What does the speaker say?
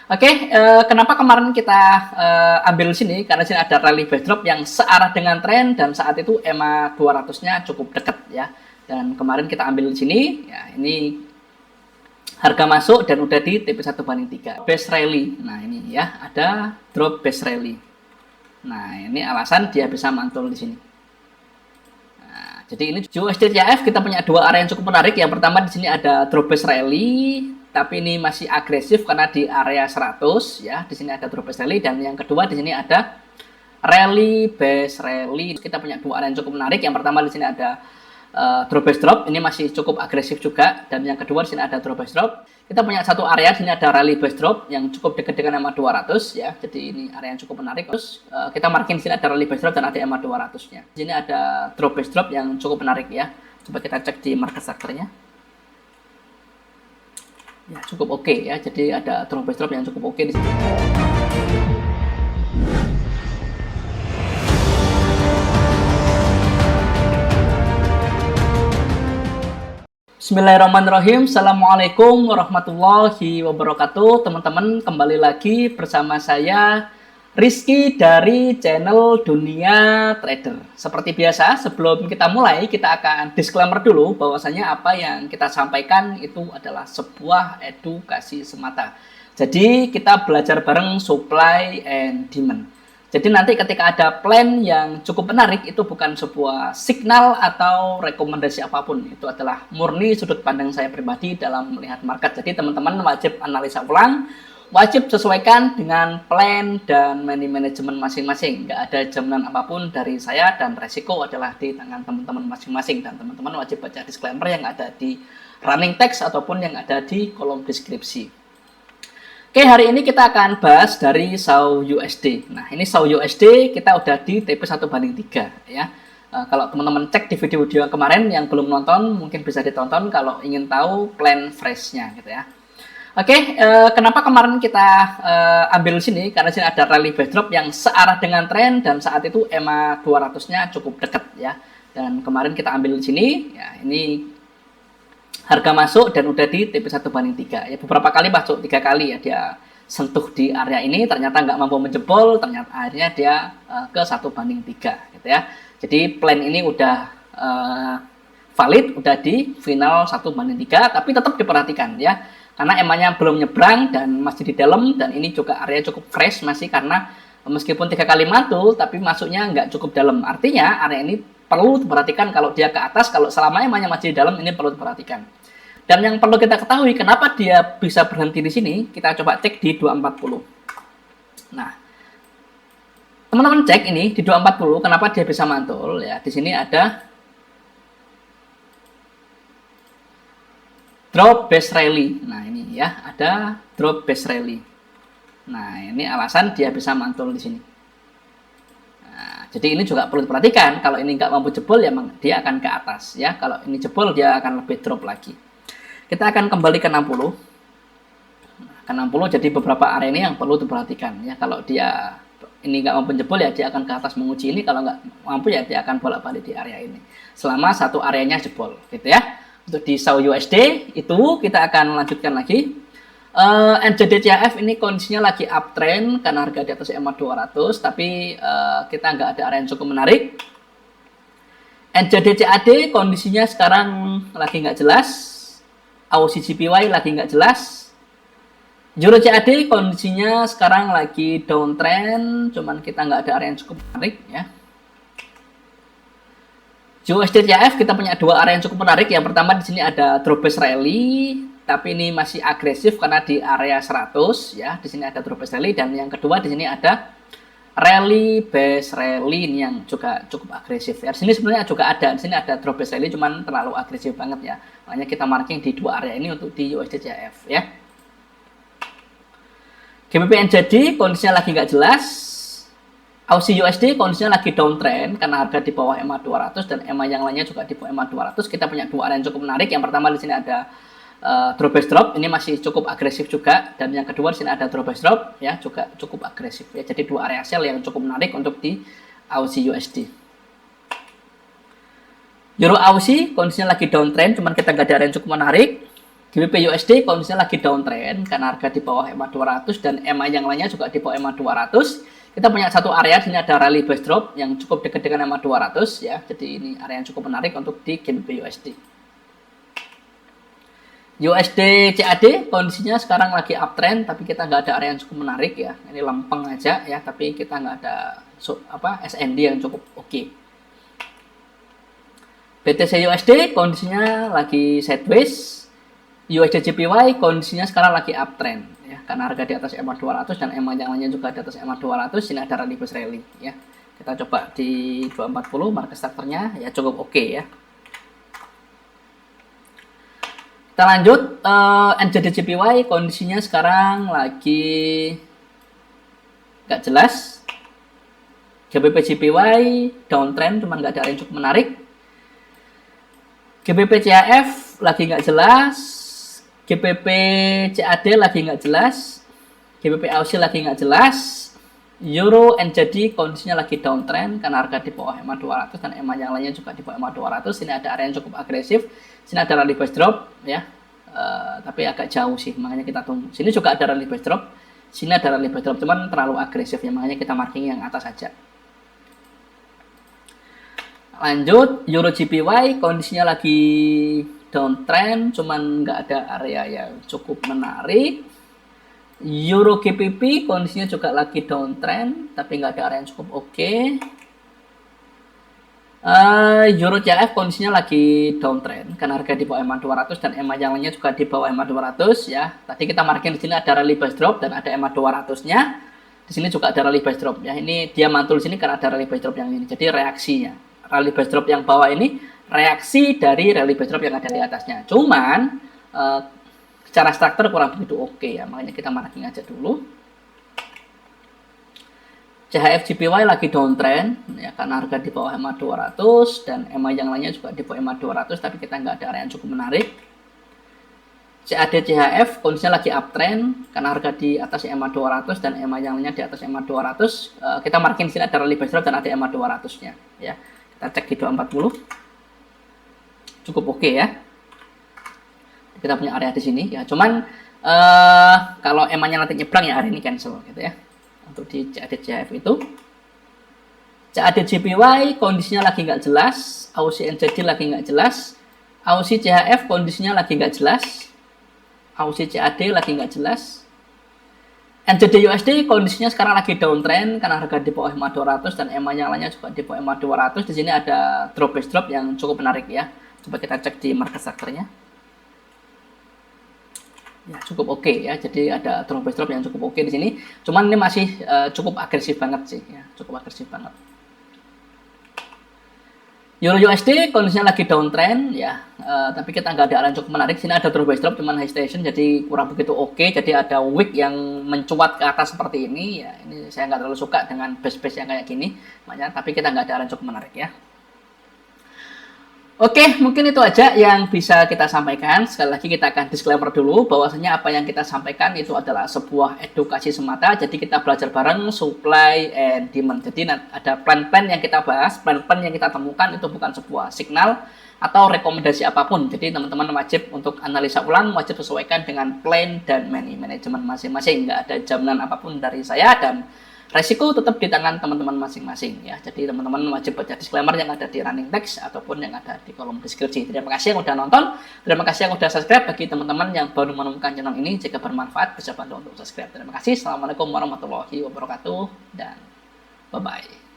Oke, kenapa kemarin kita ambil sini? Karena sini ada rally backdrop yang searah dengan tren dan saat itu EMA 200-nya cukup dekat ya. Dan kemarin kita ambil di sini, ya ini harga masuk dan udah di TP1/3. Base rally. Nah, ini ya, ada drop base rally. Nah, ini alasan dia bisa mantul di sini. Nah, jadi ini USD THF kita punya dua area yang cukup menarik. Yang pertama di sini ada drop base rally, tapi ini masih agresif karena di area 100 ya. Di sini ada drop base rally dan yang kedua di sini ada rally base rally. Kita punya dua area yang cukup menarik. Yang pertama di sini ada drop base drop, ini masih cukup agresif juga, dan yang kedua di sini ada drop base drop. Kita punya satu area di sini ada rally base drop yang cukup dekat dengan EMA 200 ya. Jadi ini area yang cukup menarik. Terus kita marking di sini ada rally base drop dan ada EMA 200-nya. Di sini ada drop base drop yang cukup menarik ya. Coba kita cek di market structure-nya. Ya, cukup oke ya. Jadi ada drop base drop yang cukup oke di sini. Bismillahirrahmanirrahim. Assalamualaikum warahmatullahi wabarakatuh. Teman-teman, kembali lagi bersama saya Rizky dari channel Dunia Trader. Seperti biasa, sebelum kita mulai, kita akan disclaimer dulu bahwasanya apa yang kita sampaikan itu adalah sebuah edukasi semata. Jadi kita belajar bareng supply and demand. Jadi nanti ketika ada plan yang cukup menarik, itu bukan sebuah signal atau rekomendasi apapun. Itu adalah murni sudut pandang saya pribadi dalam melihat market. Jadi teman-teman wajib analisa ulang, wajib sesuaikan dengan plan dan money management masing-masing. Nggak ada jaminan apapun dari saya dan resiko adalah di tangan teman-teman masing-masing. Dan teman-teman wajib baca disclaimer yang ada di running text ataupun yang ada di kolom deskripsi. Oke, hari ini kita akan bahas dari SAU USD. Nah, ini SAU USD kita udah di TP1/3 ya. Kalau teman-teman cek di video-video kemarin yang belum nonton, mungkin bisa ditonton kalau ingin tahu plan fresh-nya gitu ya. Oke, kenapa kemarin kita ambil sini? Karena sini ada rally backdrop yang searah dengan tren dan saat itu EMA 200-nya cukup dekat ya. Dan kemarin kita ambil di sini, ya ini harga masuk dan udah di TP1/3 ya. Beberapa kali masuk, 3 kali ya dia sentuh di area ini, ternyata nggak mampu menjebol, ternyata akhirnya dia ke 1/3 gitu ya. Jadi plan ini udah valid, udah di final 1/3, tapi tetap diperhatikan ya, karena emangnya belum nyebrang dan masih di dalam, dan ini juga area cukup fresh masih, karena meskipun 3 kali mantul tapi masuknya nggak cukup dalam. Artinya area ini perlu diperhatikan kalau dia ke atas, kalau selama emangnya masih di dalam, ini perlu diperhatikan. Dan yang perlu kita ketahui, kenapa dia bisa berhenti di sini, kita coba cek di 240. Nah, teman-teman cek ini di 240, kenapa dia bisa mantul ya. Di sini ada drop base rally. Nah, ini ya, ada drop base rally. Nah, ini alasan dia bisa mantul di sini. Nah, jadi ini juga perlu diperhatikan. Kalau ini nggak mampu jebol, ya dia akan ke atas ya. Kalau ini jebol, dia akan lebih drop lagi. Kita akan kembali ke 60. Ke 60, jadi beberapa area ini yang perlu diperhatikan ya. Kalau dia ini nggak mampu jebol, ya dia akan ke atas menguji ini. Kalau nggak mampu, ya dia akan bolak-balik di area ini selama satu areanya jebol gitu ya. Untuk di SAU USD itu kita akan lanjutkan lagi. NZD/CHF ini kondisinya lagi uptrend karena harga di atas EMA 200, tapi kita nggak ada area yang cukup menarik. NZD/CAD kondisinya sekarang lagi nggak jelas. AUD JPY lagi nggak jelas. Euro CAD kondisinya sekarang lagi downtrend, cuman kita nggak ada area yang cukup menarik ya. USD THF kita punya dua area yang cukup menarik. Yang pertama di sini ada drop base rally, tapi ini masih agresif karena di area 100 ya. Di sini ada drop base rally, dan yang kedua di sini ada rally base rally ini yang juga cukup agresif ya. Di sini sebenarnya juga ada, di sini ada drop base rally, cuman terlalu agresif banget ya. Makanya kita marking di dua area ini untuk di USD CHF ya. GBP NZD kondisinya lagi nggak jelas. AUD USD kondisinya lagi downtrend karena harga di bawah EMA 200 dan EMA yang lainnya juga di bawah EMA 200. Kita punya dua area yang cukup menarik. Yang pertama di sini ada drop base drop, ini masih cukup agresif juga, dan yang kedua di sini ada drop base drop ya, juga cukup agresif ya. Jadi dua area sell yang cukup menarik untuk di AUD USD. Euro AUD kondisinya lagi downtrend, cuman kita nggak ada area yang cukup menarik. GBP USD kondisinya lagi downtrend karena harga di bawah EMA 200 dan EMA yang lainnya juga di bawah EMA 200. Kita punya satu area, di sini ada rally base drop yang cukup dekat dengan EMA 200 ya. Jadi ini area yang cukup menarik untuk di GBP USD. USD CAD kondisinya sekarang lagi uptrend, tapi kita nggak ada area yang cukup menarik ya. Ini lempeng aja ya, tapi kita nggak ada SND yang cukup oke. BTC USD kondisinya lagi sideways. USD JPY kondisinya sekarang lagi uptrend ya, karena harga di atas EMA 200 dan EMA yang lainnya juga di atas EMA 200. Ini ada rally base rally ya. Kita coba di 240 market structure-nya ya cukup oke ya. Kita lanjut, NZD JPY kondisinya sekarang lagi nggak jelas. GBP JPY downtrend, cuman nggak ada yang cukup menarik. GBP CHF lagi nggak jelas. GBP CAD lagi nggak jelas. GBP AUD lagi nggak jelas. Euro NZD kondisinya lagi downtrend karena harga di bawah EMA 200 dan EMA yang lainnya juga di bawah EMA 200. Sini ada area yang cukup agresif. Sini ada rally base drop ya. Tapi agak jauh sih, makanya kita tunggu. Sini juga ada rally base drop. Sini ada rally base drop, cuman terlalu agresif ya, makanya kita marking yang atas saja. Lanjut, Euro JPY kondisinya lagi downtrend, cuman nggak ada area yang cukup menarik. Euro GBP kondisinya juga lagi downtrend, tapi nggak ada area yang cukup oke. Euro CHF kondisinya lagi downtrend karena harga di bawah EMA 200 dan EMA yang lainnya juga di bawah EMA 200 ya. Tadi kita marking di sini ada rally base drop dan ada EMA 200-nya. Di sini juga ada rally base drop ya. Ini dia mantul sini karena ada rally base drop yang ini. Jadi reaksinya rally base drop yang bawah ini reaksi dari rally base drop yang ada di atasnya. Cuman secara struktur kurang begitu oke ya. Makanya kita marking aja dulu. CHF JPY lagi downtrend ya karena harga di bawah EMA 200 dan EMA yang lainnya juga di bawah EMA 200, tapi kita nggak ada area yang cukup menarik. CAD CHF kondisinya lagi uptrend karena harga di atas EMA 200 dan EMA yang lainnya di atas EMA 200. Kita marking di sini ada rally base drop dan ada EMA 200-nya ya. Kita cek di 240. Cukup oke ya. Kita punya area di sini ya. Cuman kalau EMA-nya nanti nyebrang ya area ini cancel gitu ya. Untuk di CAD CHF itu CAD JPY kondisinya lagi nggak jelas, AUD NZD lagi nggak jelas, AUD CHF kondisinya lagi nggak jelas, AUD CAD lagi nggak jelas, NZD USD kondisinya sekarang lagi downtrend karena harga di bawah EMA 200 dan EMA yang lainnya juga di bawah EMA 200. Di sini ada drop base drop yang cukup menarik ya. Coba kita cek di market structure-nya. Ya, cukup oke ya, jadi ada drop base drop yang cukup oke di sini. Cuman ini masih cukup agresif banget sih ya, cukup agresif banget. Euro USD kondisinya lagi downtrend ya, tapi kita nggak ada area yang cukup menarik. Sini ada drop base drop, cuman high station, jadi kurang begitu oke. Jadi ada wick yang mencuat ke atas seperti ini ya. Ini saya nggak terlalu suka dengan base yang kayak gini, makanya. Tapi kita nggak ada area yang cukup menarik ya. Oke, mungkin itu aja yang bisa kita sampaikan. Sekali lagi kita akan disclaimer dulu bahwasanya apa yang kita sampaikan itu adalah sebuah edukasi semata. Jadi kita belajar bareng supply and demand. Jadi ada plan-plan yang kita bahas, plan-plan yang kita temukan itu bukan sebuah signal atau rekomendasi apapun. Jadi teman-teman wajib untuk analisa ulang, wajib sesuaikan dengan plan dan manajemen masing-masing. Nggak ada jaminan apapun dari saya dan resiko tetap di tangan teman-teman masing-masing ya. Jadi teman-teman wajib baca disclaimer yang ada di running text ataupun yang ada di kolom deskripsi. Terima kasih yang udah nonton, terima kasih yang udah subscribe. Bagi teman-teman yang baru menemukan channel ini, jika bermanfaat bisa bantu untuk subscribe. Terima kasih. Assalamualaikum warahmatullahi wabarakatuh dan bye-bye.